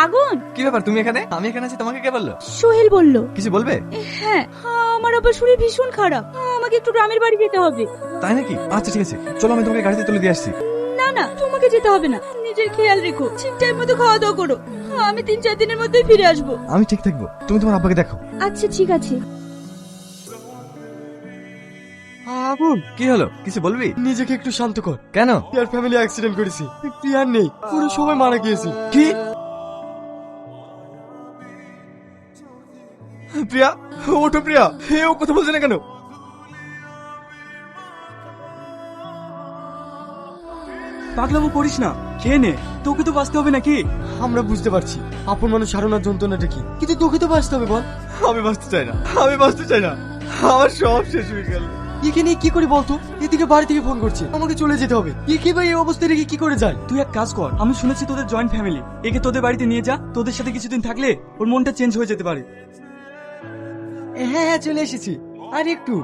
আগুন, কি ব্যাপার তুমি এখানে? আমি এখানে আছি, তোমাকে কে বললো? সোহেল বলল। কিছু বলবে? হ্যাঁ, আমার আবার শরীর ভীষণ খারাপ, আমাকে একটু গ্রামের বাড়ি যেতে হবে। তাই নাকি? আচ্ছা ঠিক আছে, চলো আমি তোমাকে গাড়িতে তুলে দিয়ে আসছি। না না, তোমাকে যেতে হবে না, নিজের খেয়াল রেখো, ঠিক টাইম মতো খাওয়া দাওয়া করো। আমি 3-4 দিনের মধ্যেই ফিরে আসবো। আমি ঠিক থাকবো, তুমি তোমার আব্বাকে দেখো। আচ্ছা ঠিক আছে। আগুন, কি হলো, কিছু বলবি? নিজেকে একটু শান্ত কর। কেন? প্রিয়ার ফ্যামিলি অ্যাক্সিডেন্ট করেছি, প্রিয়ার নেই, পুরো সবাই মারা গিয়েছে। কি? প্রিয়া, ওঠো প্রিয়া। ও কথা বলছে না কেন? পাগলামো করিস না, খেয়ে নে, তোকে তো বাঁচতে হবে নাকি? আমরা বুঝতে পারছি আপন মানুষ হারানোর যন্ত্রণাটা কি, কিন্তু তোকে তো বাঁচতে হবে। বল। আমি বাঁচতে চাই না, আমি বাঁচতে চাই না, আমার সব শেষ হয়ে গেল। এখানে কি করে বলতো? এদিকে বাড়ি থেকে ফোন করছে, আমাকে চলে যেতে হবে। একে ভাই এই অবস্থায় রেখে কি করে যায়? তুই এক কাজ কর, আমি শুনেছি তোদের জয়েন্ট ফ্যামিলি, একে তোদের বাড়িতে নিয়ে যা, তোদের সাথে কিছুদিন থাকলে ওর মনটা চেঞ্জ হয়ে যেতে পারে। হ্যাঁ হ্যাঁ, চলে এসেছি। আর একটু।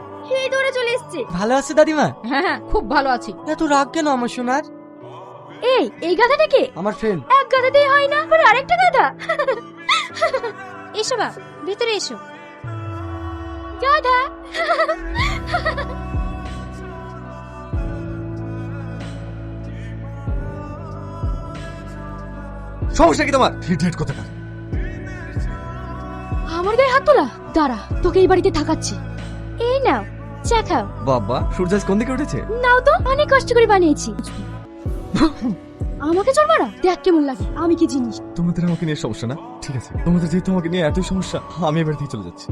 এই দৌড়ে চলে এসেছে। ভালো আছে দাদিমা? হ্যাঁ, খুব ভালো আছি। এত রাগ কেন আমার সোনার? এই গাধাটা কে? আমার ফ্রেন্ড। এক গাধাতেই হয় না, আবার আরেকটা গাধা। এসো বা, ভিতরে এসো। গাধা। সমস্যা কি তোমার? ইডিয়েট কোথাকার। আমার গায়ে হাত তোলা? দাঁড়া, তোকে এই বাড়িতে থাকাচ্ছি। এই নাও, চা খাও। বাবা, সূর্য আজ কোন দিকে উঠেছে? নাও তো, অনেক কষ্ট করে বানিয়েছি। আমাকে চোর মারা, দেখ কেমন লাগে, আমি কি জিনিস। তোমাদের আমাকে নিয়ে সমস্যা না, ঠিক আছে, তোমাদের যেহেতু আমাকে নিয়ে এতই সমস্যা, আমি এবার থেকে চলে যাচ্ছি।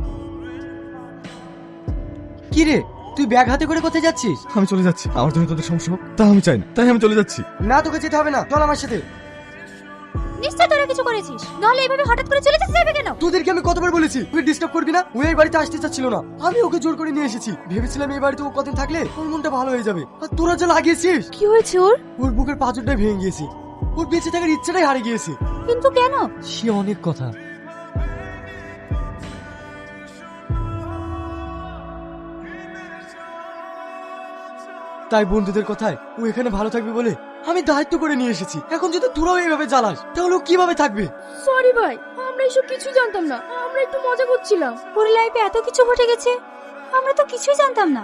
কি রে, তুই ব্যাগ হাতে করে কোথায় যাচ্ছিস? আমি চলে যাচ্ছি, আমার জন্য তোদের সমস্যা হোক তা আমি চাই না, তাই আমি চলে যাচ্ছি। না, তোকে যেতে হবে না, চল আমার সাথে। নিশ্চয় তোরা কিছু করেছিস, নাহলে এভাবে হঠাৎ করে চলে যেতে চাইবে কেন? তোদেরকে আমি কতবার বলেছি তুই ডিস্টার্ব করবি না? ও এই বাড়িতে আসতে চাচ্ছিল না, আমি ওকে জোর করে নিয়ে এসেছি। ভেবেছিলাম এই বাড়িতে ও কদিন থাকলে ওর মনটা ভালো হয়ে যাবে, আর তোরা যা লাগিয়েছিস। কি হয়েছে ওর? ওর বুকের পাঁজরটাই ভেঙে গিয়েছে, ওর বেঁচে থাকার ইচ্ছাটাই হারিয়ে গিয়েছে। কিন্তু কেন? সে অনেক কথা। তাই বন্ধুদের কথায় ও এখানে ভালো থাকবে বলে আমি দায়িত্ব করে নিয়ে এসেছি। এখন যদি তোরাও এইভাবে জ্বালাস তাহলে ও কিভাবে থাকবে? সরি ভাই, আমরা এসব কিছু জানতাম না, আমরা একটু মজা করছিলাম। ওর লাইফে এত কিছু ঘটে গেছে, আমরা তো কিছুই জানতাম না।